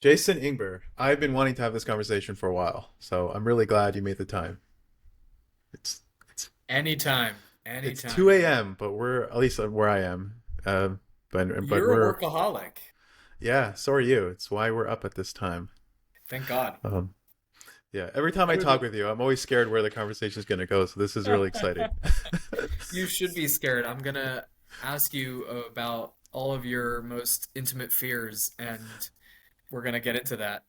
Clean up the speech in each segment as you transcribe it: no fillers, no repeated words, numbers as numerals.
Jason Ingber, I've been wanting to have this conversation for a while, so I'm really glad you made the time. It's it's Anytime, it's anytime. 2 a.m., but we're at least where I am. But You're a we're workaholic. yeah, so are you. It's why we're up at this time. Thank God. Um, yeah, every time I I would talk with you, I'm always scared where the conversation is going to go. So this is really exciting. You should be scared. I'm gonna ask you about all of your most intimate fears, and we're gonna get into that.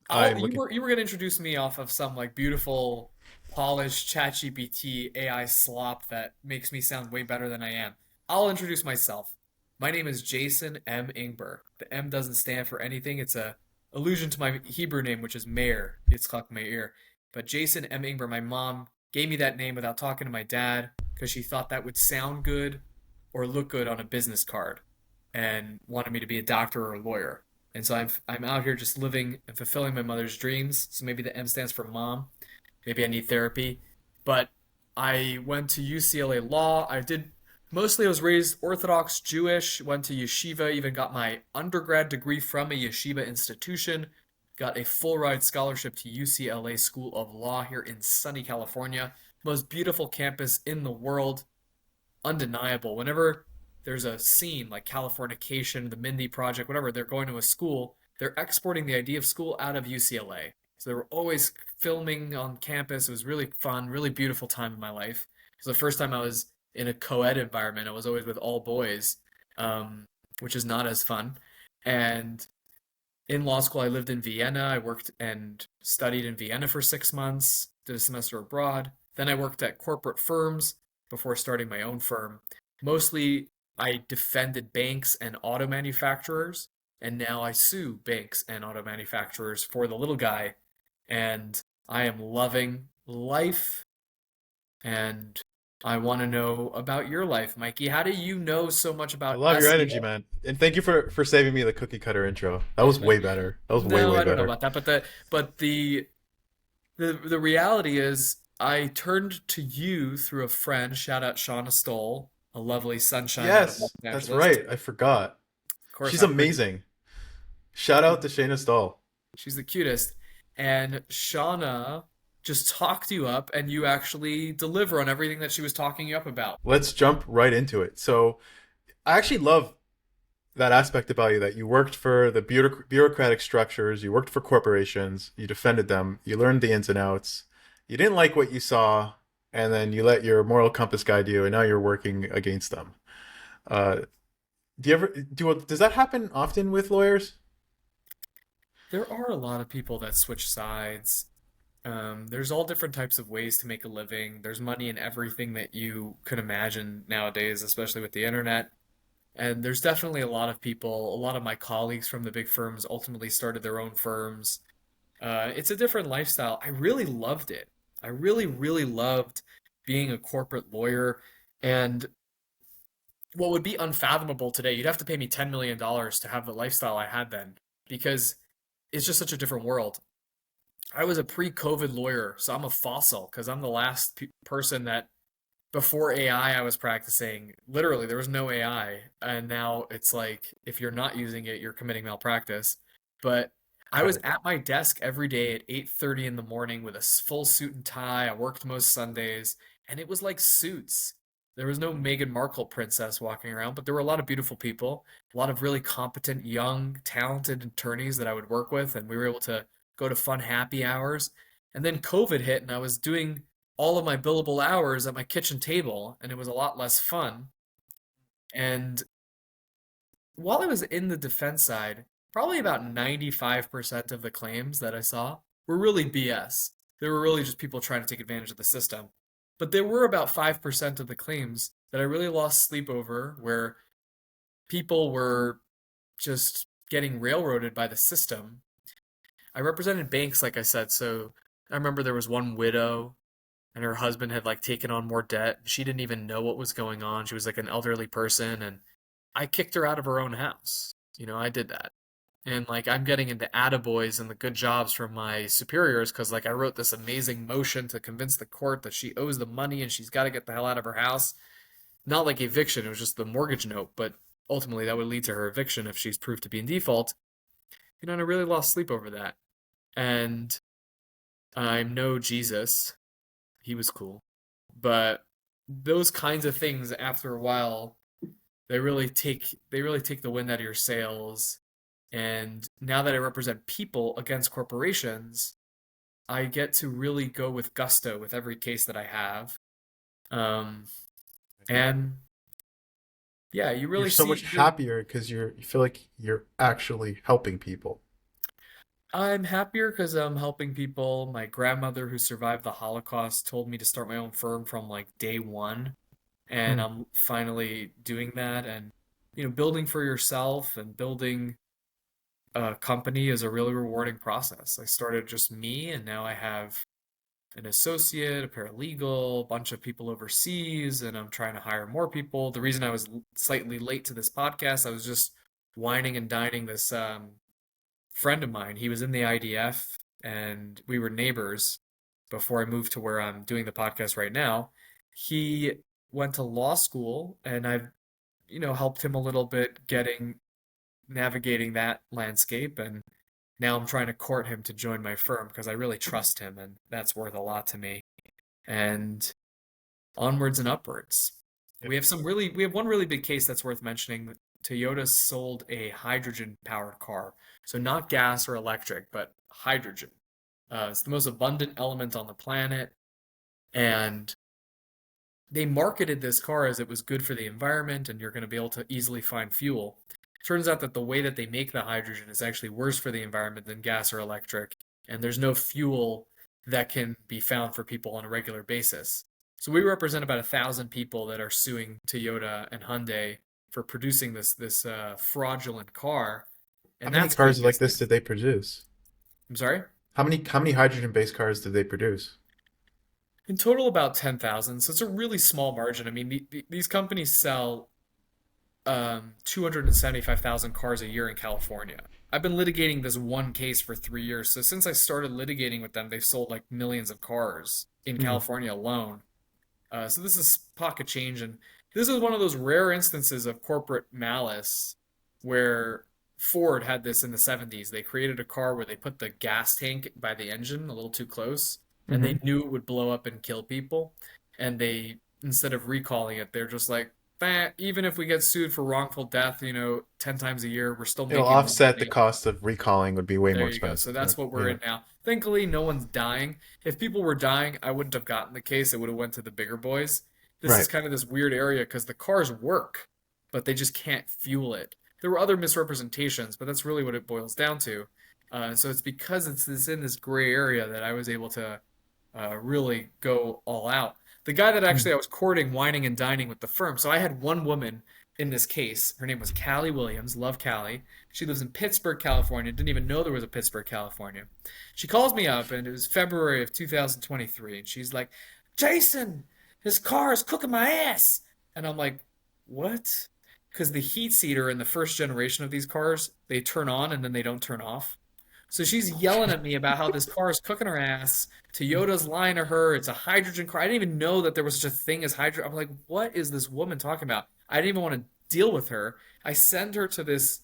I'm You looking. were gonna introduce me off of some like beautiful, polished ChatGPT AI slop that makes me sound way better than I am. I'll introduce myself. My name is Jason M. Ingber. The M doesn't stand for anything. It's a allusion to my Hebrew name, which is Meir, Yitzchak Meir. But Jason M. Ingber, my mom gave me that name without talking to my dad because she thought that would sound good or look good on a business card and wanted me to be a doctor or a lawyer. And so I'm out here just living and fulfilling my mother's dreams. So maybe the M stands for mom. Maybe I need therapy. But I went to UCLA Law. I was raised Orthodox Jewish, went to yeshiva, even got my undergrad degree from a yeshiva institution, got a full ride scholarship to UCLA School of Law here in sunny California. Most beautiful campus in the world, undeniable. Whenever there's a scene like Californication, the Mindy Project, whatever, they're going to a school, they're exporting the idea of school out of UCLA. So they were always filming on campus. It was really fun, really beautiful time in my life. It was the first time I was in a co-ed environment. I was always with all boys, which is not as fun. And in law school, I lived in Vienna. I worked and studied in Vienna for 6 months, did a semester abroad. Then I worked at corporate firms before starting my own firm. Mostly, I defended banks and auto manufacturers, and now I sue banks and auto manufacturers for the little guy. And I am loving life, and I want to know about your life, Mikey. How do you know so much I about love your energy, SEO? man, and thank you for saving me the cookie cutter intro. That was way better. That was way No, way I don't know better. about that, but the reality is, I turned to you through a friend. Shout out Shauna Stoll, a lovely sunshine out of Los Yes, that's Angeles. right. I forgot. Of course, She's happy birthday. amazing. Shout out to Shayna Stahl. She's the cutest. And Shauna just talked you up, and you actually deliver on everything that she was talking you up about. Let's jump right into it. So, I actually love that aspect about you that you worked for the bureaucratic structures, you worked for corporations, you defended them, you learned the ins and outs, you didn't like what you saw, and then you let your moral compass guide you, and now you're working against them. Uh, does that happen often with lawyers? There are a lot of people that switch sides. There's all different types of ways to make a living. There's money in everything that you could imagine nowadays, especially with the internet. And there's definitely a lot of people, a lot of my colleagues from the big firms ultimately started their own firms. It's a different lifestyle. I really loved it. I really, really loved being a corporate lawyer. And what would be unfathomable today, you'd have to pay me $10 million to have the lifestyle I had then because it's just such a different world. I was a pre-COVID lawyer, so I'm a fossil because I'm the last person that before AI I was practicing. Literally, there was no AI, and now it's like if you're not using it, you're committing malpractice. But I was Right. at my desk every day at 8:30 in the morning with a full suit and tie. I worked most Sundays, and it was like Suits. There was no Meghan Markle princess walking around, but there were a lot of beautiful people, a lot of really competent, young, talented attorneys that I would work with, and we were able to go to fun happy hours. And then COVID hit, and I was doing all of my billable hours at my kitchen table, and it was a lot less fun. And while I was in the defense side, probably about 95% of the claims that I saw were really BS. They were really just people trying to take advantage of the system. But there were about 5% of the claims that I really lost sleep over, where people were just getting railroaded by the system. I represented banks, like I said, so I remember there was one widow and her husband had like taken on more debt. She didn't even know what was going on. She was like an elderly person, and I kicked her out of her own house. I did that. And like I'm getting into attaboys and the good jobs from my superiors because like I wrote this amazing motion to convince the court that she owes the money and she's got to get the hell out of her house. Not like eviction, it was just the mortgage note, but ultimately that would lead to her eviction if she's proved to be in default. and I really lost sleep over that. And I'm no Jesus. He was cool. But those kinds of things after a while, they really take the wind out of your sails. And now that I represent people against corporations, I get to really go with gusto with every case that I have. Um, and yeah, you You're really so see much happier because you feel like you're actually helping people. I'm happier because I'm helping people. My grandmother, who survived the Holocaust, told me to start my own firm from like day one, and Hmm. I'm finally doing that. And building for yourself and building a company is a really rewarding process. I started just me, and now I have an associate, a paralegal, a bunch of people overseas, and I'm trying to hire more people. The reason I was slightly late to this podcast, I was just whining and dining this friend of mine. He was in the IDF, and we were neighbors before I moved to where I'm doing the podcast right now. He went to law school, and I've helped him a little bit getting navigating that landscape, and now I'm trying to court him to join my firm because I really trust him, and that's worth a lot to me. And onwards and upwards. Yeah. We have one really big case that's worth mentioning. Toyota sold a hydrogen powered car. So not gas or electric, but hydrogen. It's the most abundant element on the planet. And they marketed this car as it was good for the environment and you're going to be able to easily find fuel. Turns out that the way that they make the hydrogen is actually worse for the environment than gas or electric, and there's no fuel that can be found for people on a regular basis. So we represent about 1,000 people that are suing Toyota and Hyundai for producing this fraudulent car, How and many that's big cars like this business. did they produce? I'm sorry. How many hydrogen based cars did they produce? In total, about 10,000. So it's a really small margin. I mean, these companies sell 275,000 cars a year in California. I've been litigating this one case for 3 years. So since I started litigating with them, they've sold like millions of cars in Hmm. California alone. So this is pocket change, and this is one of those rare instances of corporate malice where Ford had this in the 70s. They created a car where they put the gas tank by the engine a little too close, and they Hmm. knew it would blow up and kill people. And they, instead of recalling it, they're just like, even if we get sued for wrongful death, 10 times a year, we're still It'll making more offset the money. cost of recalling would be way There more you go. So expensive. Yeah. that's what we're Yeah. in now. Thankfully, no one's dying. If people were dying, I wouldn't have gotten the case. It would have went to the bigger boys. This is Right. kind of this weird area because the cars work, but they just can't fuel it. There were other misrepresentations, but that's really what it boils down to. So it's because it's in this gray area that I was able to really go all out. The guy that Hmm. actually I was courting, whining and dining with the firm. So I had one woman in this case. Her name was Callie Williams. Love Callie. She lives in Pittsburgh, California. Didn't even know there was a Pittsburgh, California. She calls me up, and it was February of 2023, and she's like, "Jason, his car is cooking my ass." And I'm like, "What?" Because the heat seater in the first generation of these cars, they turn on and then they don't turn off. So she's yelling at me about how this car is cooking her ass. Toyota's lying to her. It's a hydrogen car. I didn't even know that there was such a thing as hydrogen. I'm like, what is this woman talking about? I didn't even want to deal with her. I send her to this.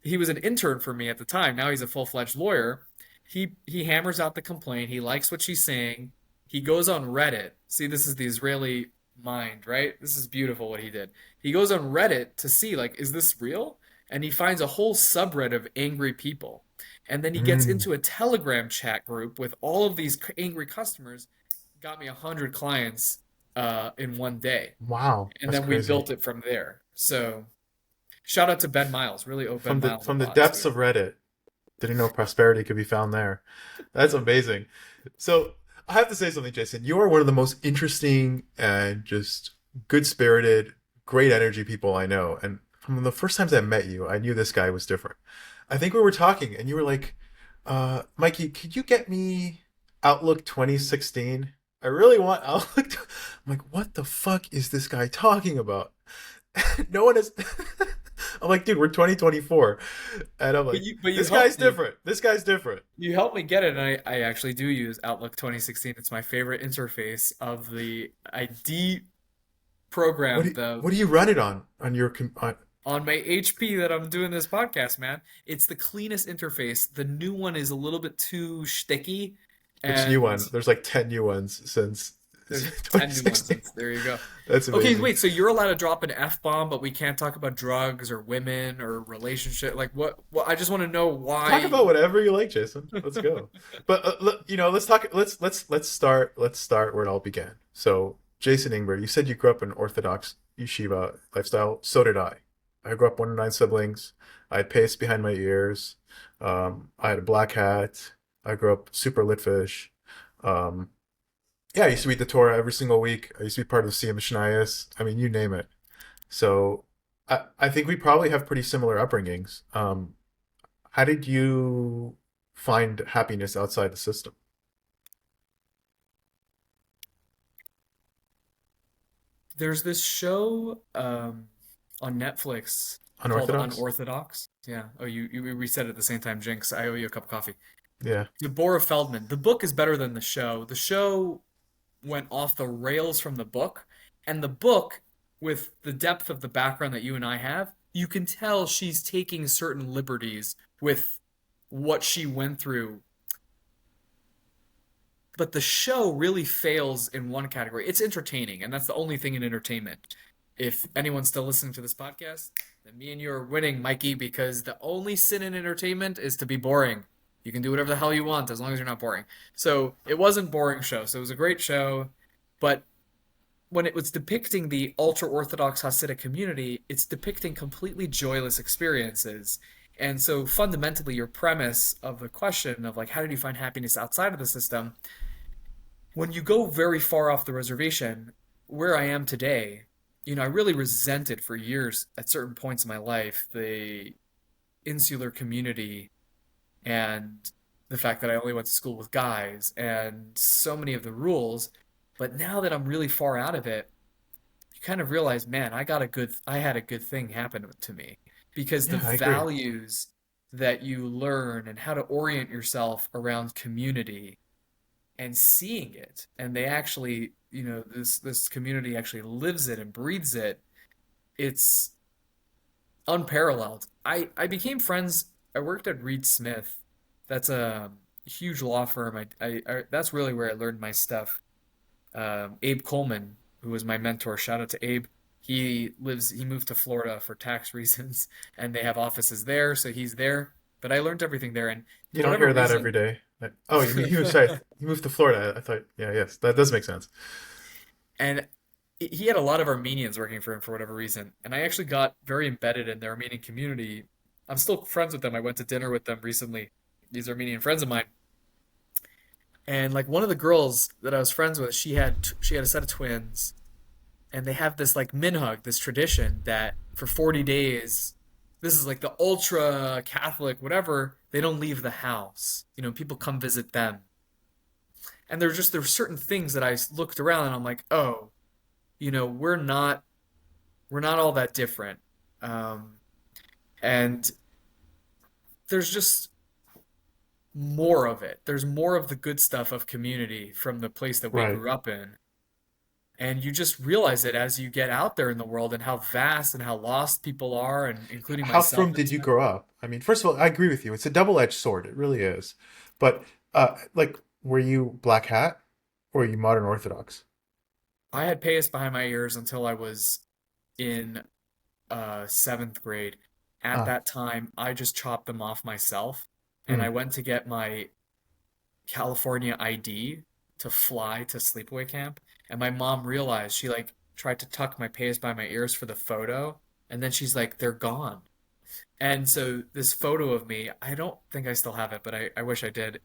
He was an intern for me at the time. Now he's a full-fledged lawyer. He hammers out the complaint. He likes what she's saying. He goes on Reddit. See, this is the Israeli mind, right? This is beautiful what he did. He goes on Reddit to see, like, is this real? And he finds a whole subreddit of angry people. And then he gets Mm. into a Telegram chat group with all of these angry customers. Got me 100 clients in one day, Wow, and that's then we crazy. built it from there. So shout out to Ben Miles. Really owe Ben From the Miles a from the lot depths too. of Reddit, didn't know prosperity could be found there. That's amazing. So I have to say something, Jason. You are one of the most interesting and just good-spirited, great energy people I know. And from the first times I met you, I knew this guy was different. I think we were talking, and you were like, "Mikey, could you get me Outlook 2016? I really want Outlook." I'm like, "What the fuck is this guy talking about?" No one is. I'm like, dude, we're 2024, and I'm But like, you this guy's helped me. different. This guy's different. You helped me get it, and I actually do use Outlook 2016. It's my favorite interface of the I What deprogrammed do the what do you run it on your on my HP that I'm doing this podcast, man. It's the cleanest interface. The new one is a little bit too sticky, Which new and one? There's like 10 new ones since there's 10 new ones 2016. since. There you go. That's Okay, amazing. wait, so you're allowed to drop an F-bomb, but we can't talk about drugs or women or relationship. Like what I just want to know Talk why. about whatever you like, Jason. Let's go. But let's talk. Let's start where it all began. So, Jason Ingber, you said you grew up in Orthodox Yeshiva lifestyle. So did I. I grew up one of nine siblings. I had pastes behind my ears. I had a black hat. I grew up super lit fish. Um, yeah, I used to read the Torah every single week. I used to be part of the Siyam Mishnayos. I mean, you name it. So, I think we probably have pretty similar upbringings. How did you find happiness outside the system? There's this show on Netflix called Unorthodox? Unorthodox. Yeah. Oh, you we said it at the same time, Jinx. I owe you a cup of coffee. Yeah. Deborah Feldman. The book is better than the show. The show went off the rails from the book, and the book, with the depth of the background that you and I have, you can tell she's taking certain liberties with what she went through, but the show really fails in one category. It's entertaining, and that's the only thing in entertainment. If anyone's still listening to this podcast, then me and you are winning, Mikey, because the only sin in entertainment is to be boring. You can do whatever the hell you want as long as you're not boring. So it wasn't a boring show. So it was a great show, but when it was depicting the ultra Orthodox Hasidic community, it's depicting completely joyless experiences. And so fundamentally, your premise of the question of like, how did you find happiness outside of the system? When you go very far off the reservation, where I am today, I really resented for years at certain points in my life the insular community and the fact that I only went to school with guys and so many of the rules. But now that I'm really far out of it, you kind of realize, man, I had a good thing happen to me because the Yeah, I agree. values that you learn and how to orient yourself around community and seeing it, and they actually, this community actually lives it and breathes it. It's unparalleled. I became friends. I worked at Reed Smith. That's a huge law firm. That's really where I learned my stuff. Abe Coleman, who was my mentor, shout out to Abe. He moved to Florida for tax reasons, and they have offices there, so he's there. But I learned everything there, and You for don't whatever hear that every reason, day. Oh, you mean he was sorry, he moved to Florida. I thought, yeah, yes, that does make sense. and he had a lot of Armenians working for him for whatever reason, and I actually got very embedded in the Armenian community. I'm still friends with them. I went to dinner with them recently. These Armenian friends of mine, and like one of the girls that I was friends with, she had a set of twins, and they have this like minhag, this tradition that for 40 days, this is like the ultra Catholic, whatever, they don't leave the house. People come visit them. And there were certain things that I looked around and I'm like, oh, we're not all that different. Um, and there's just more of it. There's more of the good stuff of community from the place that we Right. grew up in. And you just realize it as you get out there in the world and how vast and how lost people are, and including How myself frum at did you times. grow up? I mean, first of all, I agree with you. It's a double-edged sword. It really is. But like, were you black hat or were you modern Orthodox? I had payas behind my ears until I was in seventh grade. At Ah, that time, I just chopped them off myself, and I mm. went to get my California ID to fly to sleepaway camp. And my mom realized she like tried to tuck my payas by my ears for the photo, and then she's like, "They're gone." And so this photo of me, I don't think I still have it, but I wish I did.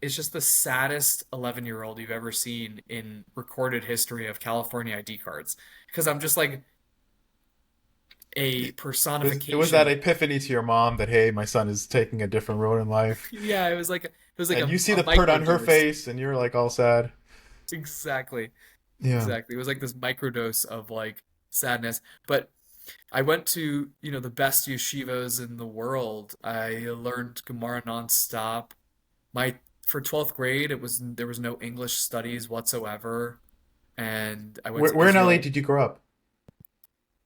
It's just the saddest 11-year-old you've ever seen in recorded history of California ID cards. Because I'm just like a It was that personification. epiphany to your mom that, hey, my son is taking a different road in life. Yeah, it was like And you see a the pert on her microdose. face and you're like all sad. Exactly. Yeah. Exactly. It was like this microdose of like sadness. But I went to, the best yeshivas in the world. I learned Gemara nonstop. My for 12th grade, there was no English studies whatsoever, and I went Where, to where in LA Israel. did you grow up?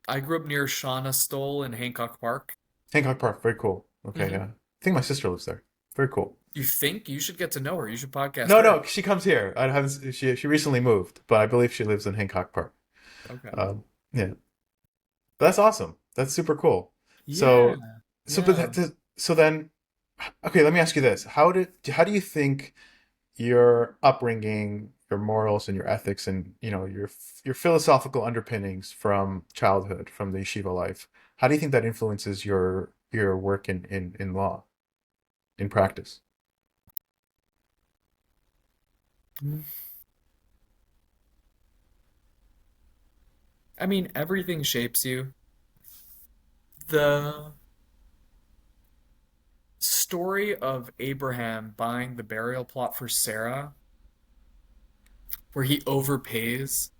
I grew up near Shauna Stoll in Hancock Park. Hancock Park, very cool. Okay, Hmm. yeah. I think my sister lives there. Very cool. You think you should get to know her? You should podcast No, her. no, she comes here. I haven't. She recently moved, but I believe she lives in Hancock Park. Okay. Yeah, that's awesome. That's super cool. Yeah, So, yeah. so then, okay. Let me ask you this: how do you think your upbringing, your morals, and your ethics, and your philosophical underpinnings from childhood, from the yeshiva life, how do you think that influences your work in law, in practice? Mm. I mean, everything shapes you. The story of Abraham buying the burial plot for Sarah, where he overpays,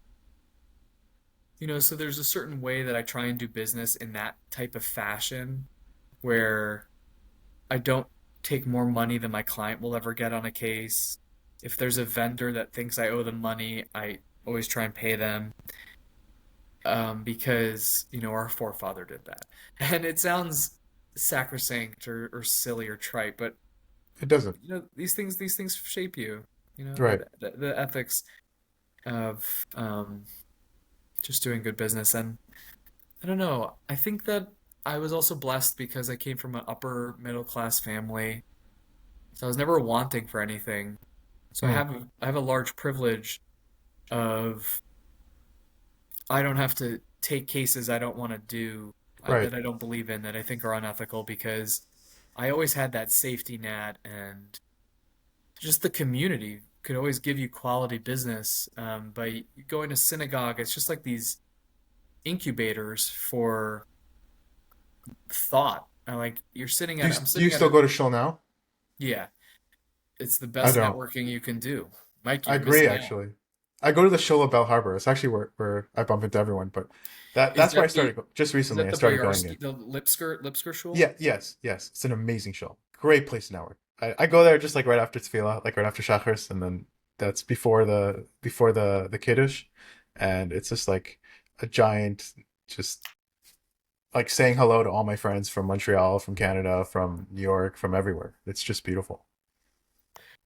so there's a certain way that I try and do business in that type of fashion where I don't take more money than my client will ever get on a case. If there's a vendor that thinks I owe them money, I always try and pay them, because our forefather did that. And it sounds sacrosanct or silly or trite, but It doesn't. these things shape you. Right. The ethics of just doing good business. And I don't know. I think that I was also blessed because I came from an upper middle class family, so I was never wanting for anything. So Hmm. I have a large privilege of I don't have to take cases I don't want to do, Right. that I don't believe in, that I think are unethical, because I always had that safety net, and just the community could always give you quality business, by going to synagogue. It's just like these incubators for thought. Like I'm Do you sitting at still a, go to shul now? yeah, it's the I best don't. networking you can do. Mike, I you're agree, missing out. actually. I go to the shul at Bell Harbor. It's actually where I bump into everyone. But Is that's where I that started. the Just is recently, that I the started going in. Boyarsky, the Lipsker shul? Yeah, yes. It's an amazing show. Great place to network. I go there just like right after tefillah, like right after shachris, and then that's before the kiddush, and it's just like a giant, just like saying hello to all my friends from Montreal, from Canada, from New York, from everywhere. It's just beautiful.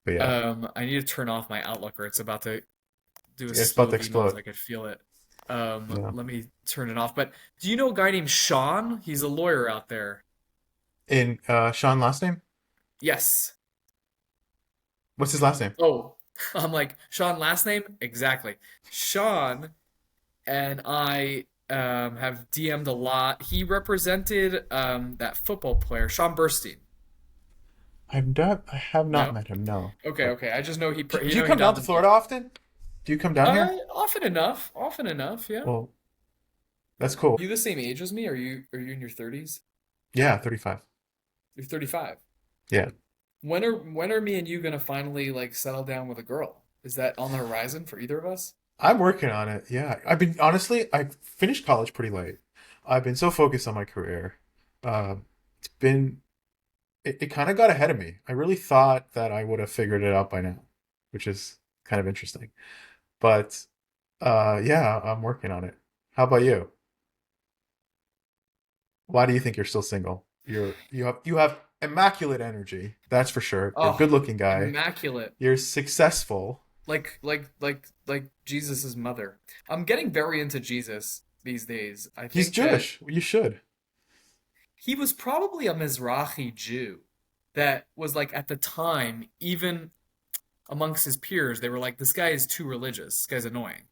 But yeah, I need to turn off my Outlook, or it's about to do a it's slew about to of emails. explode. I could feel it. Yeah. Let me turn it off. But do you know a guy named Sean? He's a lawyer out there. In Sean last name? Yes. What's his last name? Oh, I'm like, Sean last name? Exactly. Sean and I have DM'd a lot. He represented that football player, Sean Burstein. I have not No? met him. No. Okay, But okay. I just know do you he come down to dabbles in. Florida often? Do you come down here? Often enough. Often enough, yeah. Well, that's cool. You the same age as me? Are you in your 30s? Yeah, 35. You're 35. Yeah. When are me and you gonna finally like settle down with a girl? Is that on the horizon for either of us? I'm working on it. Yeah. I finished college pretty late. I've been so focused on my career. Um, it's been, it kind of got ahead of me. I really thought that I would have figured it out by now, which is kind of interesting. But, yeah, I'm working on it. How about you? Why do you think you're still single? You have immaculate energy, that's for sure. You're a Oh, good-looking guy. immaculate. You're successful. Like Jesus's mother. I'm getting very into Jesus these days. I He's think that Jewish. You should. he was probably a Mizrahi Jew that was like at the time, even amongst his peers, they were like, this guy is too religious. This guy's annoying.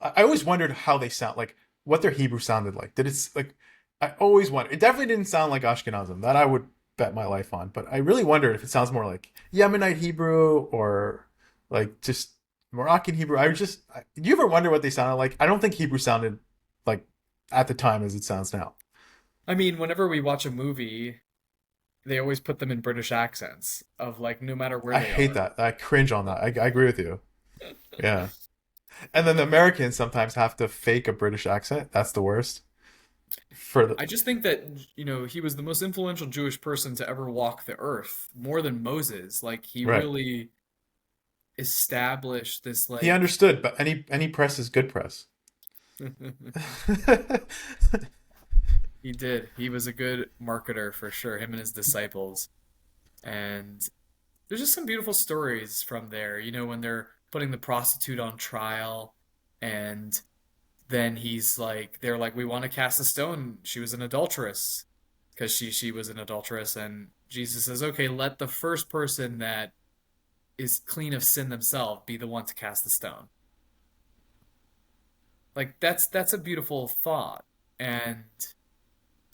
I always wondered how they sound, like what their Hebrew sounded like. Did it's like I always wondered. It definitely didn't sound like Ashkenazim. That I would bet my life on. But I really wondered if it sounds more like Yemenite Hebrew or like just Moroccan Hebrew. Do you ever wonder what they sounded like? I don't think Hebrew sounded like at the time as it sounds now. I mean, whenever we watch a movie, they always put them in British accents of like no matter where I they hate are. that. I cringe on that. I agree with you. Yeah. And then the Americans sometimes have to fake a British accent. That's the worst. For the I just think that, he was the most influential Jewish person to ever walk the earth, more than Moses. Like he Right. really established this He like understood, but any press is good press. He did. He was a good marketer for sure, him and his disciples. And there's just some beautiful stories from there. You know, when they're putting the prostitute on trial, and then they're like, we want to cast a stone. She was an adulteress because she was an adulteress, and Jesus says, okay, let the first person that is clean of sin themselves be the one to cast the stone. Like that's a beautiful thought, and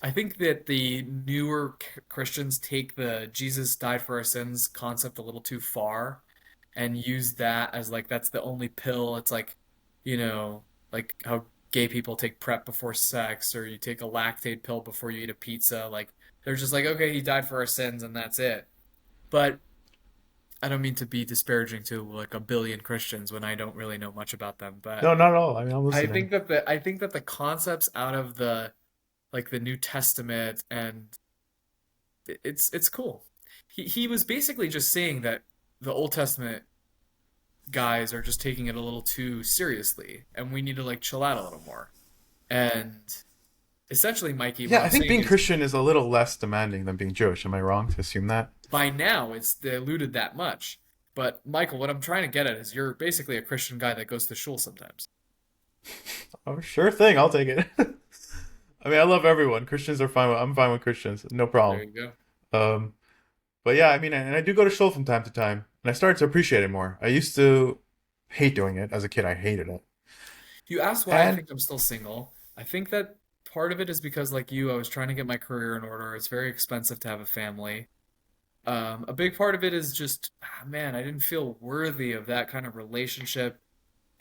I think that the newer Christians take the Jesus died for our sins concept a little too far and use that as like that's the only pill. It's like, you know, like how gay people take prep before sex or you take a lactate pill before you eat a pizza. Like they're just like, okay, he died for our sins and that's it. But I don't mean to be disparaging to like a billion Christians when I don't really know much about them, but No, not at all. I mean, I'm listening. I think that the concepts out of the like the New Testament and it's cool. He was basically just saying that the Old Testament guys are just taking it a little too seriously, and we need to like chill out a little more. And essentially, Mikey, what Yeah, I I'm think saying being is Christian is a little less demanding than being Jewish. Am I wrong to assume that? by now it's diluted that much. But Michael, what I'm trying to get at is you're basically a Christian guy that goes to shul sometimes. Oh, sure thing. I'll take it. I mean, I love everyone. Christians are fine. I'm fine with Christians. No There problem. you go. Um, but yeah, I mean, and I do go to shul from time to time, and I started to appreciate it more. I used to hate doing it as a kid. I hated it. You asked why I And think I'm still single. I think that part of it is because, like you, I was trying to get my career in order. It's very expensive to have a family. A big part of it is just, man, I didn't feel worthy of that kind of relationship.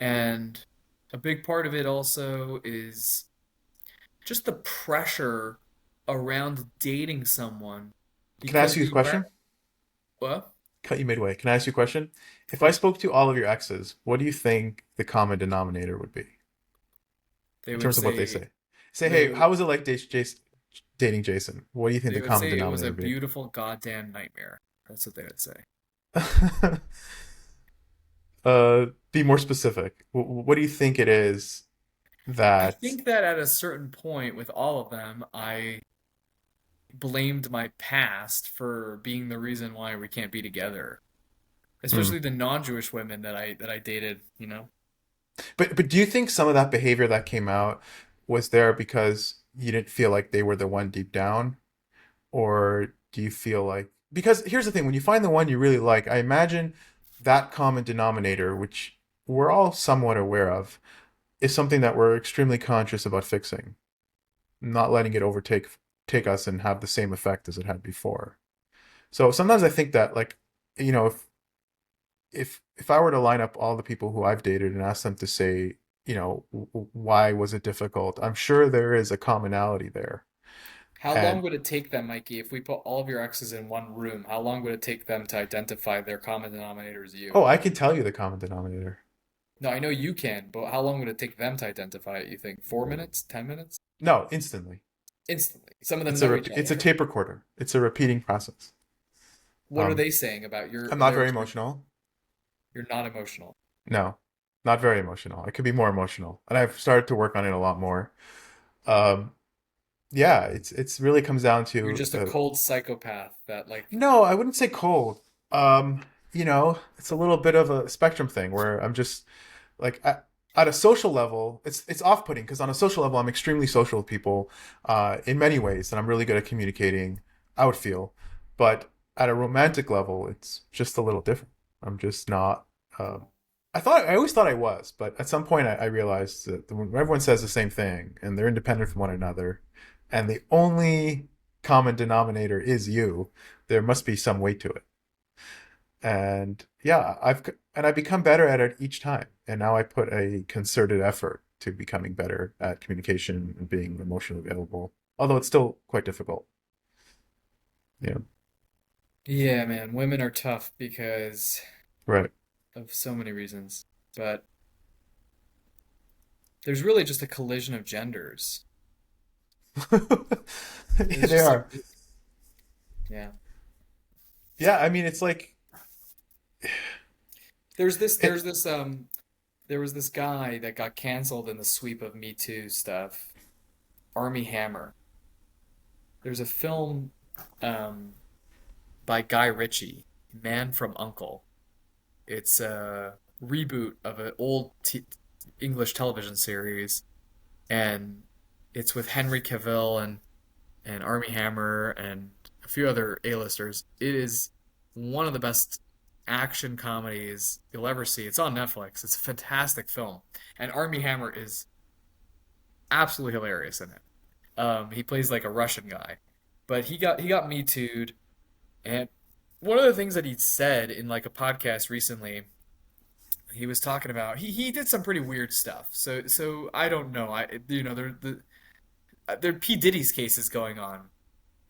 And a big part of it also is just the pressure around dating someone can I ask because you a you wear question? what? Cut you midway. Can I ask you a question? If I spoke to all of your exes, what do you think the common denominator would be They in would terms of what they say say? Say, they hey, would how was it like dating Jason? What do you think they the would common say it was denominator a would be? beautiful goddamn nightmare. That's what they would say. Be more specific. What do you think it is I that? think that at a certain point with all of them, I blamed my past for being the reason why we can't be together. Hmm. Especially the non-Jewish women that I dated, you know. But do you think some of that behavior that came out was there because you didn't feel like they were the one deep down, or do you feel like because here's the thing, when you find the one you really like, I imagine that common denominator, which we're all somewhat aware of, is something that we're extremely conscious about fixing, not letting it take us and have the same effect as it had before. So sometimes I think that like, you know, if I were to line up all the people who I've dated and ask them to say, you know, why was it difficult? I'm sure there is a commonality there. How long And would it take them, Mikey, if we put all of your exes in one room? How long would it take them to identify their common denominator as you? oh, I can tell you the common denominator. No, I know you can, but how long would it take them to identify it, you think? 4 minutes? 10 minutes? No, instantly. Instantly. Some of them know each It's a other. tape recorder. It's a repeating process. What are Um, they saying about I'm not very your emotional. you're not emotional. No, not very emotional. I could be more emotional, and I've started to work on it a lot more. Um, yeah, it's really comes down You're to just a cold psychopath that like no, I wouldn't say cold. Um, you know, it's a little bit of a spectrum thing where I'm just like at a social level, it's off-putting because on a social level, I'm extremely social with people in many ways, and I'm really good at communicating. I would feel, but at a romantic level, it's just a little different. I'm just not. I always thought I was, but at some point, I realized that when everyone says the same thing and they're independent from one another, and the only common denominator is you, there must be some weight to it. And yeah, I've become better at it each time. And now I put a concerted effort to becoming better at communication and being emotionally available. Although it's still quite difficult. Yeah. yeah, man, women are tough because Right. of so many reasons. But there's really just a collision of genders. Yeah, It's they just like are. yeah. Yeah, I mean it's like There's it, this There was this guy that got canceled in the sweep of Me Too stuff, Army Hammer. There's a film um, by Guy Ritchie, Man from Uncle. It's a reboot of an old English television series, and it's with Henry Cavill and Armie Hammer and a few other A-listers. It is one of the best action comedies you'll ever see. It's on Netflix. It's a fantastic film, and Armie Hammer is absolutely hilarious in it. He plays like a Russian guy, but he got Me Too'd, and one of the things that he said in like a podcast recently, he was talking about he did some pretty weird stuff. So I don't know. There P Diddy's case is going on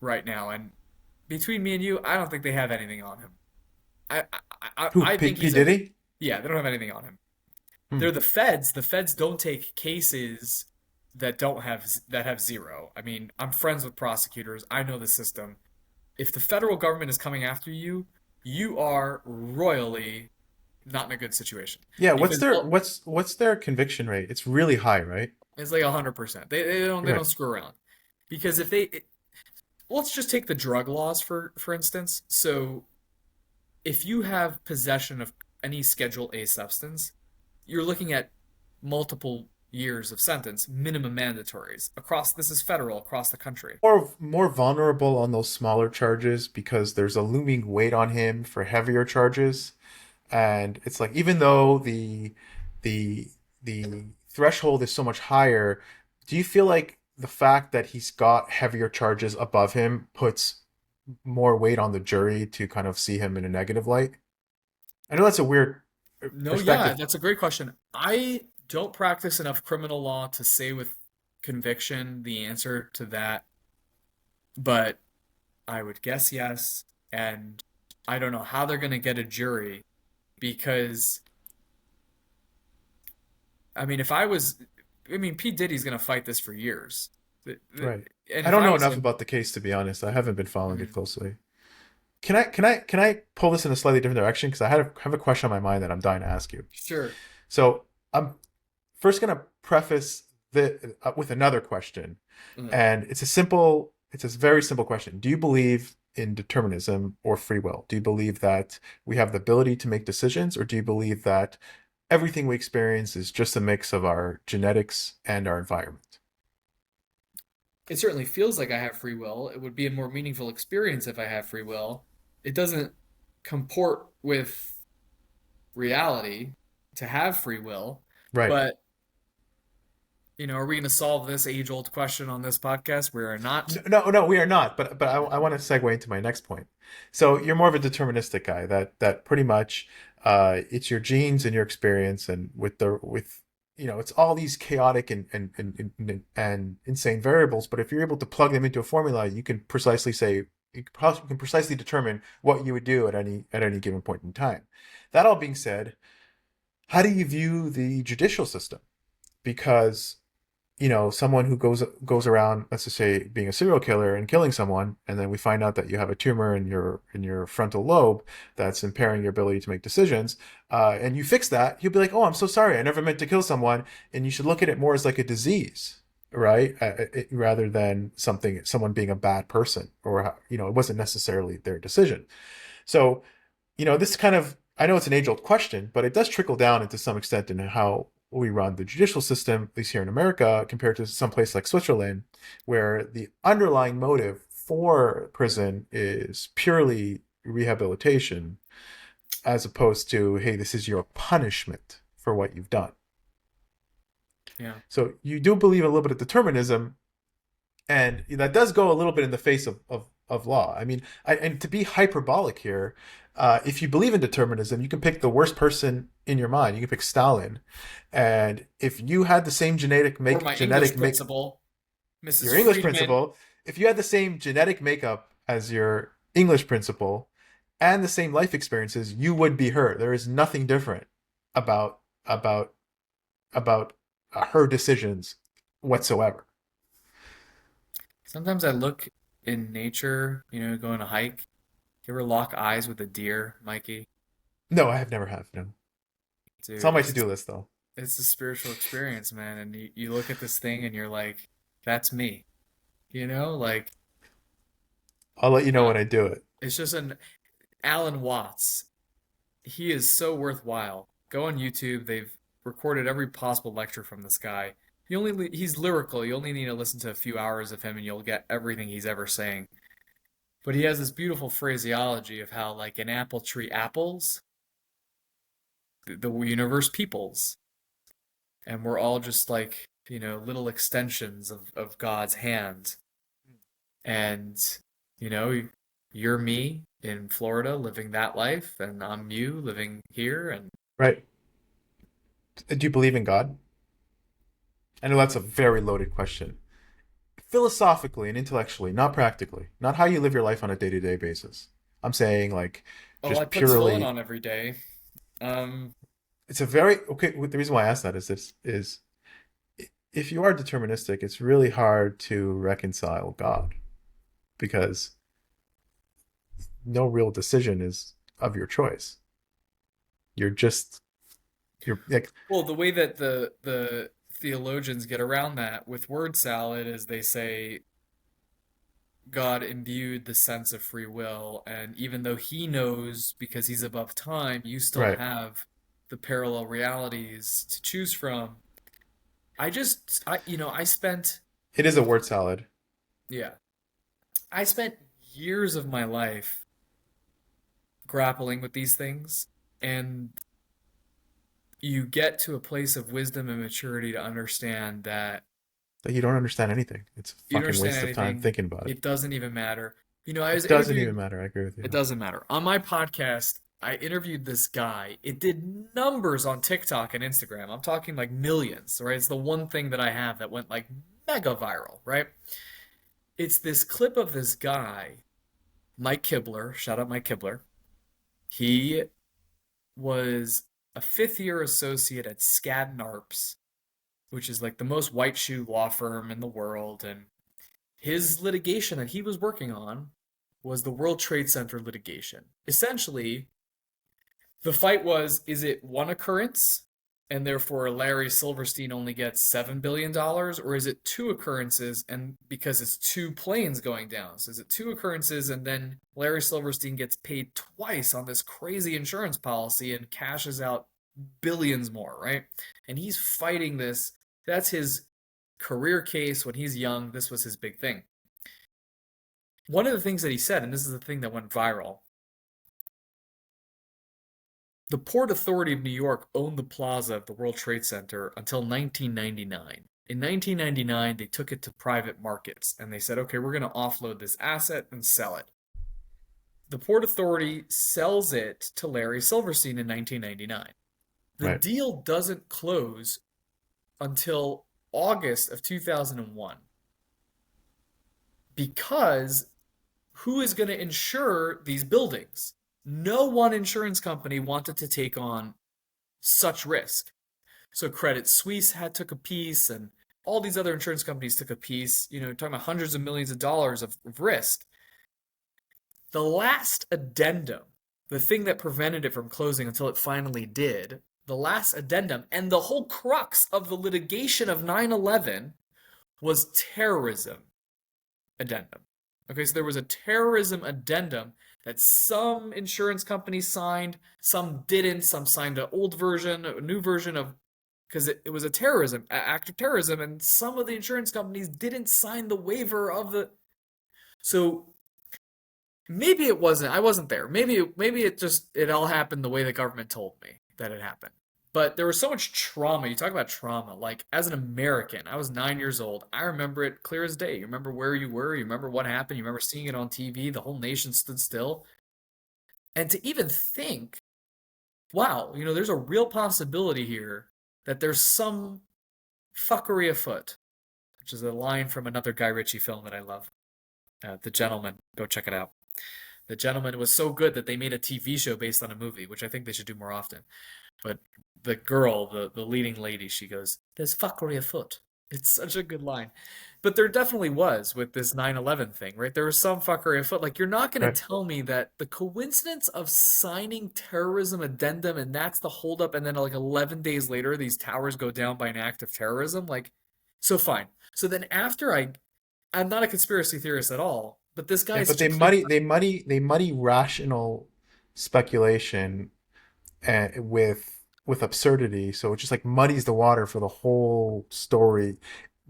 right now, and between me and you, I don't think they have anything on him. Who, I think P he's a Diddy? yeah. They don't have anything on him. Hmm. They're the feds. The feds don't take cases that have zero. I mean, I'm friends with prosecutors. I know the system. If the federal government is coming after you, you are royally not in a good situation Yeah, because what's their conviction rate? It's really high, right? it's like 100%. They Right. don't screw around because if let's just take the drug laws for instance. So if you have possession of any Schedule A substance, you're looking at multiple years of sentence, minimum mandatories across. This is federal across the country. More vulnerable on those smaller charges because there's a looming weight on him for heavier charges. And it's like even though the the threshold is so much higher, do you feel like the fact that he's got heavier charges above him puts more weight on the jury to kind of see him in a negative light? I know that's a weird No, yeah, perspective. that's a great question. I don't practice enough criminal law to say with conviction the answer to that, but I would guess yes. And I don't know how they're going to get a jury because, I mean, if I was, I mean, P. Diddy's going to fight this for years. Right. And I if don't I know was enough him, about the case to be honest. I haven't been following it mhm, closely. Can I pull this in a slightly different direction because have a question on my mind that I'm dying to ask you. sure. So I'm first going to preface with another question, Mhm. and it's a very simple question. Do you believe in determinism or free will? Do you believe that we have the ability to make decisions, or do you believe that everything we experience is just a mix of our genetics and our environment? It certainly feels like I have free will. It would be a more meaningful experience if I have free will. It doesn't comport with reality to have free will, Right. but are we going to solve this age-old question on this podcast? We are not. No, we are not. But I want to segue into my next point. So you're more of a deterministic guy. That pretty much it's your genes and your experience, and with it's all these chaotic and insane variables. But if you're able to plug them into a formula, you can precisely say you can precisely determine what you would do at any given point in time. That all being said, how do you view the judicial system? Because someone who goes around, let's just say, being a serial killer and killing someone, and then we find out that you have a tumor in your frontal lobe that's impairing your ability to make decisions, and you fix that, you'll be like, "Oh, I'm so sorry, I never meant to kill someone," and you should look at it more as like a disease, right? Rather than someone being a bad person, or it wasn't necessarily their decision. So this kind of, I know it's an age old question, but it does trickle down into some extent in how we run the judicial system, at least here in America, compared to some place like Switzerland, where the underlying motive for prison is purely rehabilitation, as opposed to, hey, this is your punishment for what you've done. Yeah. So you do believe a little bit of determinism, and that does go a little bit in the face of law. I mean, and to be hyperbolic here, if you believe in determinism, you can pick the worst person in your mind. You can pick Stalin, and if you had the same Or my English genetic make principal, Mrs. your English Friedman. principal, if you had the same genetic makeup as your English principal and the same life experiences, you would be her. There is nothing different about about about her decisions whatsoever. Sometimes I look in nature, go on a hike. You ever lock eyes with a deer, Mikey? No, I have never have no. It's on Dude, my to-do list though. it's a spiritual experience, man. And you look at this thing and you're like, that's me. You know, like I'll let you know uh, when I do it. it's just an Alan Watts. He is so worthwhile. Go on YouTube. They've recorded every possible lecture from this guy. He's lyrical. You only need to listen to a few hours of him and you'll get everything he's ever saying. But he has this beautiful phraseology of how like an apple tree apples, the universe peoples. And we're all just like, little extensions of God's hand. And, you know, you're me in Florida living that life, and I'm you living here. And Right. Do you believe in God? I know that's a very loaded question. Philosophically and intellectually, not practically, not how you live your life on a day-to-day basis. I'm saying like oh, I just put tefillin purely. on every day. Um, It's a very okay. The reason why I ask that is this is if you are deterministic, it's really hard to reconcile God because no real decision is of your choice. You're just you're like well, the way that the theologians get around that with word salad is they say God imbued the sense of free will, and even though he knows because he's above time, you still right. have the parallel realities to choose from. I spent, It is a word salad yeah, I spent years of my life grappling with these things, and you get to a place of wisdom and maturity to understand that that you don't understand anything. It's a you don't fucking understand waste of time anything. thinking about it. It doesn't even matter. I was It doesn't even interviewed. matter. I agree with It you. doesn't matter. On my podcast, I interviewed this guy. It did numbers on TikTok and Instagram. I'm talking like millions, right? It's the one thing that I have that went like mega viral, right? It's this clip of this guy, Mike Kibler. Shout out Mike Kibler. He was a fifth year associate at Skadden Arps, which is like the most white shoe law firm in the world. And his litigation that he was working on was the World Trade Center litigation. Essentially, the fight was, is it one occurrence and therefore Larry Silverstein only gets $7 billion, or is it two occurrences and because it's two planes going down? So is it two occurrences and then Larry Silverstein gets paid twice on this crazy insurance policy and cashes out billions more, right? And he's fighting this. That's his career case when he's young. This was his big thing. One of the things that he said, and this is the thing that went viral, the Port Authority of New York owned the plaza of the World Trade Center until 1999. In 1999, they took it to private markets and they said, okay, we're going to offload this asset and sell it. The Port Authority sells it to Larry Silverstein in 1999. The Right. deal doesn't close until August of 2001 because who is going to insure these buildings? No one insurance company wanted to take on such risk. So Credit Suisse took a piece, and all these other insurance companies took a piece. Talking about hundreds of millions of dollars of risk. The last addendum, the thing that prevented it from closing until it finally did, the last addendum, and the whole crux of the litigation of 9/11 was terrorism addendum. Okay, so there was a terrorism addendum that some insurance companies signed, some didn't, some signed an old version, a new version of, because it was a terrorism act of terrorism, and some of the insurance companies didn't sign the waiver of the. So maybe it wasn't. I wasn't there. Maybe it all happened the way the government told me that it happened. But there was so much trauma. You talk about trauma. Like as an American, I was 9 years old. I remember it clear as day. You remember where you were. You remember what happened. You remember seeing it on TV. The whole nation stood still. And to even think, wow, there's a real possibility here that there's some fuckery afoot, which is a line from another Guy Ritchie film that I love. The Gentleman. Go check it out. The Gentleman was so good that they made a TV show based on a movie, which I think they should do more often. But the girl, the leading lady, she goes, "There's fuckery afoot. It's such a good line. But there definitely was with this 9/11 thing, right? There was some fucker afoot. Like, you're not going to Right. tell me that the coincidence of signing terrorism addendum and that's the holdup, and then like 11 days later, these towers go down by an act of terrorism. Like, so fine. So then I'm not a conspiracy theorist at all, but this guy Yeah, is but such a clear. they muddy rational speculation with absurdity, so it just like muddies the water for the whole story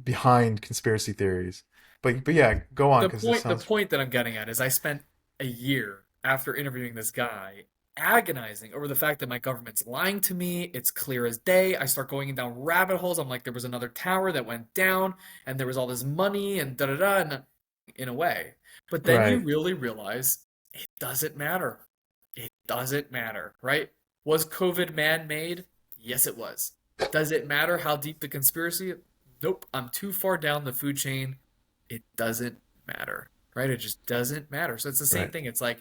behind conspiracy theories. But yeah, go on the because this point the sounds point that I'm getting at is I spent a year after interviewing this guy agonizing over the fact that my government's lying to me. It's clear as day. I start going down rabbit holes. I'm like, there was another tower that went down, and there was all this money and da da da, and in a way. But then you right. really realize it doesn't matter. It doesn't matter, right? Was COVID man-made? Yes, it was. Does it matter how deep the conspiracy? Nope. I'm too far down the food chain. It doesn't matter, right? It just doesn't matter. So it's the same Right. thing. It's like,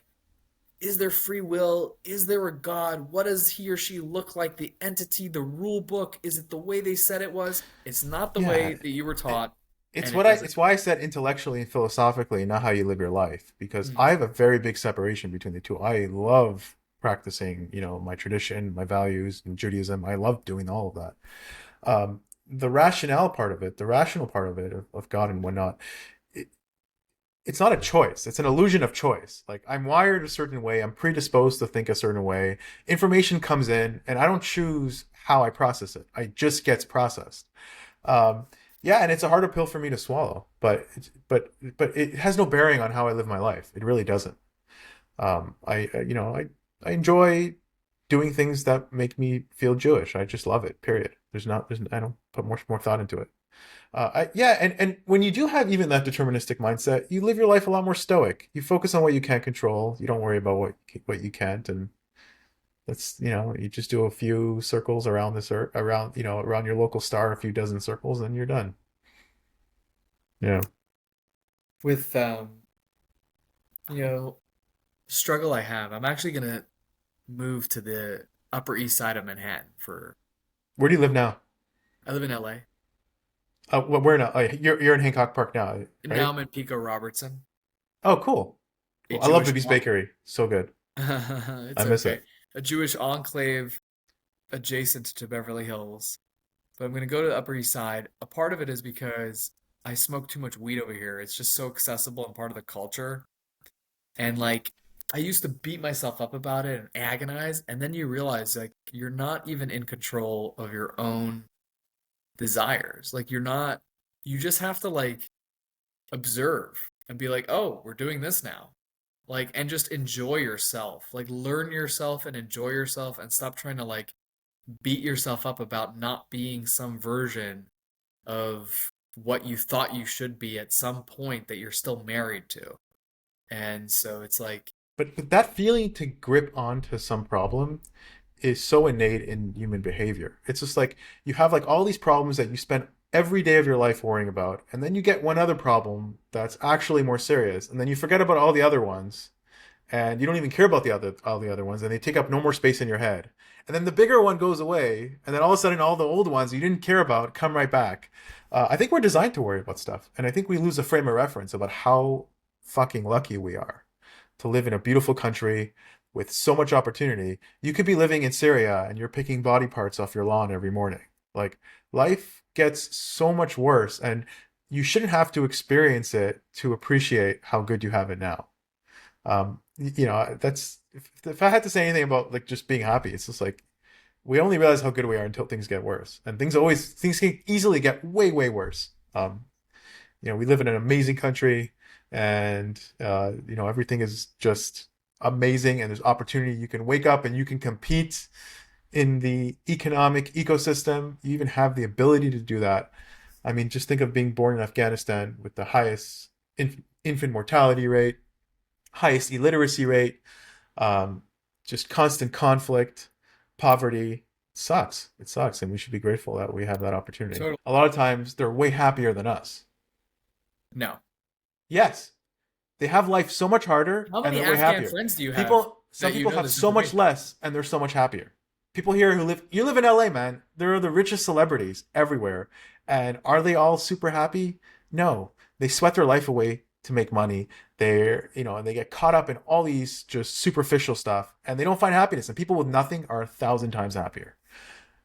is there free will? Is there a God? What does he or she look like? The entity, the rule book, is it the way they said it was? It's not the Yeah. way that you were taught, and it It's doesn't. why I said intellectually and philosophically, not how you live your life, because I Mhm. have a very big separation between the two. I love practicing, my tradition, my values, and Judaism. I love doing all of that. The rationale part of it, the rational part of it, of God and whatnot, it, it's not a choice. It's an illusion of choice. Like, I'm wired a certain way. I'm predisposed to think a certain way. Information comes in, and I don't choose how I process it. It just gets processed. Um, yeah, and it's a harder pill for me to swallow, but it has no bearing on how I live my life. It really doesn't. I enjoy doing things that make me feel Jewish. I just love it. Period. I don't put more thought into it. Yeah, and when you do have even that deterministic mindset, you live your life a lot more stoic. You focus on what you can't control. You don't worry about what you can't, and that's you just do a few circles around this around around your local star, a few dozen circles, and you're done. Yeah. With you know, struggle I have, I'm actually gonna move to the Upper East Side of Manhattan for. Where do you live now? I live in LA. Where now? Oh, you're in Hancock Park now, Now right? I'm in Pico Robertson, Oh, cool. a Cool. I love Jewish. Bibby's Bakery. So good. I It's miss okay. it. A Jewish enclave adjacent to Beverly Hills. But I'm going to go to the Upper East Side. A part of it is because I smoke too much weed over here. It's just so accessible and part of the culture. And like, I used to beat myself up about it and agonize. And then you realize, like, you're not even in control of your own desires. Like, you just have to, like, observe and be like, oh, we're doing this now. Like, and just enjoy yourself. Like, learn yourself and enjoy yourself and stop trying to, like, beat yourself up about not being some version of what you thought you should be at some point that you're still married to. And so it's like, But that feeling to grip onto some problem is so innate in human behavior. It's just like you have like all these problems that you spend every day of your life worrying about, and then you get one other problem that's actually more serious, and then you forget about all the other ones, and you don't even care about the other all the other ones, and they take up no more space in your head. And then the bigger one goes away, and then all of a sudden all the old ones you didn't care about come right back. I think we're designed to worry about stuff, and I think we lose a frame of reference about how fucking lucky we are to live in a beautiful country with so much opportunity. You could be living in Syria and you're picking body parts off your lawn every morning. Like, life gets so much worse, and you shouldn't have to experience it to appreciate how good you have it now. That's if I had to say anything about like just being happy, it's just like we only realize how good we are until things get worse, and things can easily get way way worse. We live in an amazing country, and everything is just amazing, and there's opportunity. You can wake up and you can compete in the economic ecosystem. You even have the ability to do that. I mean, just think of being born in Afghanistan with the highest infant mortality rate, highest illiteracy rate, um, just constant conflict, poverty. It sucks, and we should be grateful that we have that opportunity. total. A lot of times they're way happier than us. No. Yes, they have life so much harder How and many they're way Afghan happier. friends do you have Some that you people know have this so much information? less and they're so much happier. People here you live in LA, man. There are the richest celebrities everywhere, And are they all super happy? No. They sweat their life away to make money. And they get caught up in all these just superficial stuff and they don't find happiness. And people with nothing are 1,000 times happier.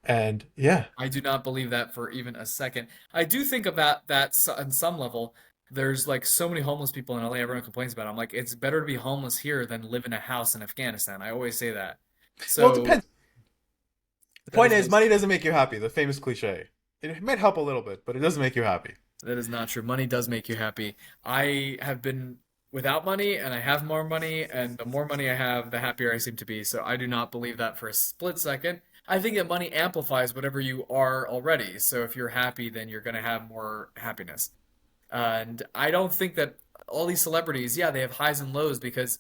And yeah, I do not believe that for even a second. I do think about that on some level. There's like so many homeless people in LA. Everyone complains about it. I'm like, it's better to be homeless here than live in a house in Afghanistan. I always say that. well, it So depends. The that point is is, very money doesn't make you happy. The famous cliche. It might help a little bit, but it doesn't make you happy. that is not true. Money does make you happy. I have been without money and I have more money, and the more money I have, the happier I seem to be. So I do not believe that for a split second. I think that money amplifies whatever you are already. So if you're happy, then you're going to have more happiness. And I don't think that all these celebrities, yeah, they have highs and lows because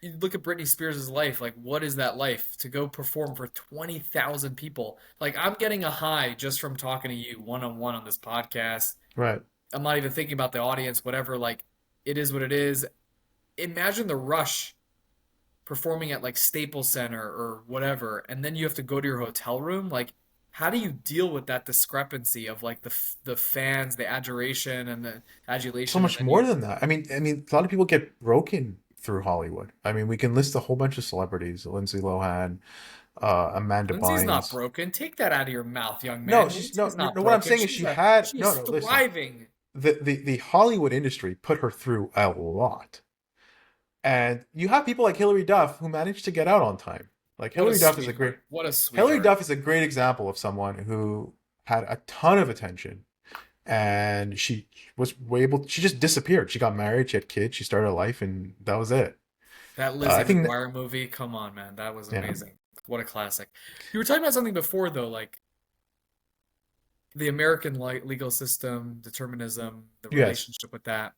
you look at Britney Spears' life, like what is that life to go perform for 20,000 people? Like I'm getting a high just from talking to you one on one on this podcast. Right. I'm not even thinking about the audience, whatever, like it is what it is. Imagine the rush performing at like Staples Center or whatever, and then you have to go to your hotel room. Like, how do you deal with that discrepancy of like the fans, the adoration and the So adulation, and much then more you than that. I mean, a lot of people get broken through Hollywood. I mean, we can list a whole bunch of celebrities: Lindsay Lohan, Amanda Lindsay's not Bynes. broken. Take that out of your mouth, young No, man. she's no, Lindsay's no, not no. What I'm broken. saying is, she had She no, is no. Listen, thriving. the Hollywood industry put her through a lot, and you have people like Hilary Duff who managed to get out on time. Like What a Hilary Duff is a great sweetheart. What a Hilary sweetheart. Duff is a great example of someone who had a ton of attention, and she was able. She just disappeared. She got married. She had kids. She started a life, and that was it. That I Lizzie think that, McGuire movie, come on, man. That was yeah, amazing. What a classic. You were talking about something before, though, like the American legal system, determinism, the yes, relationship with that.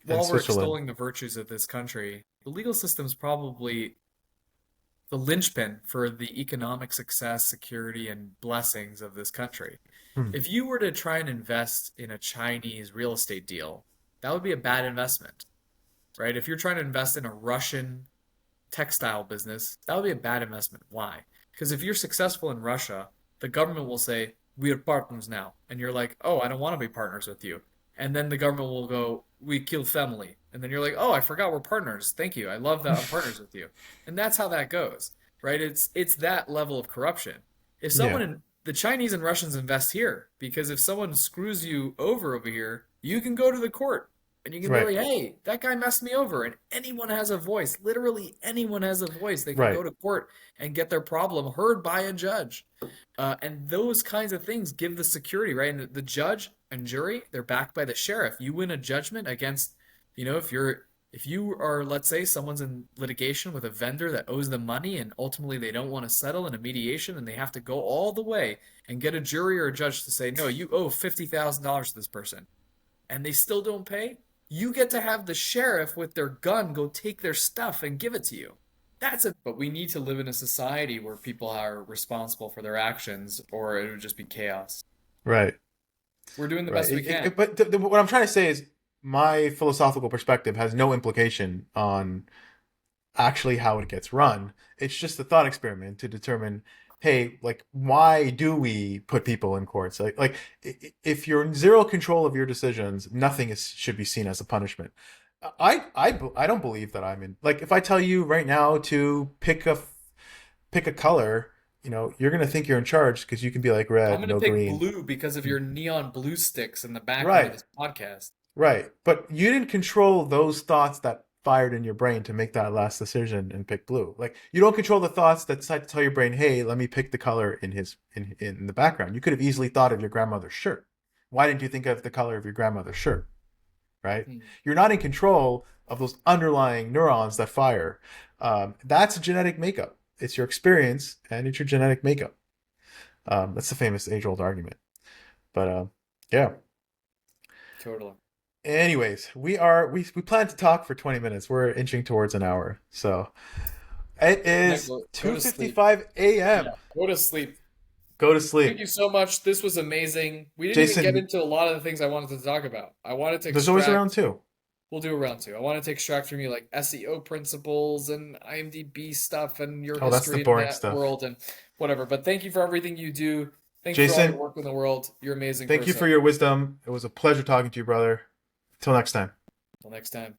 and While we're Switzerland. extolling the virtues of this country, the legal system is probably the linchpin for the economic success, security, and blessings of this country. Hmm. If you were to try and invest in a Chinese real estate deal, that would be a bad investment, right? If you're trying to invest in a Russian textile business, that would be a bad investment. Why? Because if you're successful in Russia, the government will say, we are partners now. And you're like, oh, I don't want to be partners with you. And then the government will go, we kill family. And then you're like, oh, I forgot we're partners. Thank you. I love that I'm partners with you. And that's how that goes, right? It's that level of corruption. If Yeah, someone in the Chinese and Russians invest here, because if someone screws you over here, you can go to the court and you can be right, like, hey, that guy messed me over. And anyone has a voice. Literally, anyone has a voice. They can right. go to court and get their problem heard by a judge. And those kinds of things give the security, right? And the judge and jury, they're backed by the sheriff. You win a judgment against, if you are, let's say, someone's in litigation with a vendor that owes them money and ultimately they don't want to settle in a mediation and they have to go all the way and get a jury or a judge to say, no, you owe $50,000 to this person and they still don't pay, you get to have the sheriff with their gun go take their stuff and give it to you. That's it. But we need to live in a society where people are responsible for their actions, or it would just be chaos. Right. We're doing the Right. best we can. But what I'm trying to say is my philosophical perspective has no implication on actually how it gets run. It's just a thought experiment to determine, hey, like, why do we put people in courts? If you're in zero control of your decisions, nothing should be seen as a punishment. I don't believe that I'm in. Like, if I tell you right now to pick a color, you're gonna think you're in charge because you can be like I'm red, gonna no pick green. blue because of your neon blue sticks in the background of Right. this podcast. Right. But you didn't control those thoughts that fired in your brain to make that last decision and pick blue. Like you don't control the thoughts that decide to tell your brain, "Hey, let me pick the color in the background." You could have easily thought of your grandmother's shirt. Why didn't you think of the color of your grandmother's shirt? Right? Hmm, You're not in control of those underlying neurons that fire. That's genetic makeup. It's your experience and it's your genetic makeup. That's the famous age-old argument. But yeah. totally. Anyways, we plan to talk for 20 minutes. We're inching towards an hour. So it Yeah, is go to sleep. 2:55 Yeah, a.m. go to sleep. Go to Thank sleep. you so much. This was amazing. We didn't even get Jason, into a lot of the things I wanted to talk about. I wanted to there's always around extract two. We'll do a round two. I wanted to extract from you like SEO principles and IMDb stuff and your Oh, that's the history in boring that stuff. world and whatever. But thank you for everything you do. Thank you for all your Jason, work in the world. You're an amazing thank you person. for your wisdom. It was a pleasure talking to you, brother. Till next time. Until next time.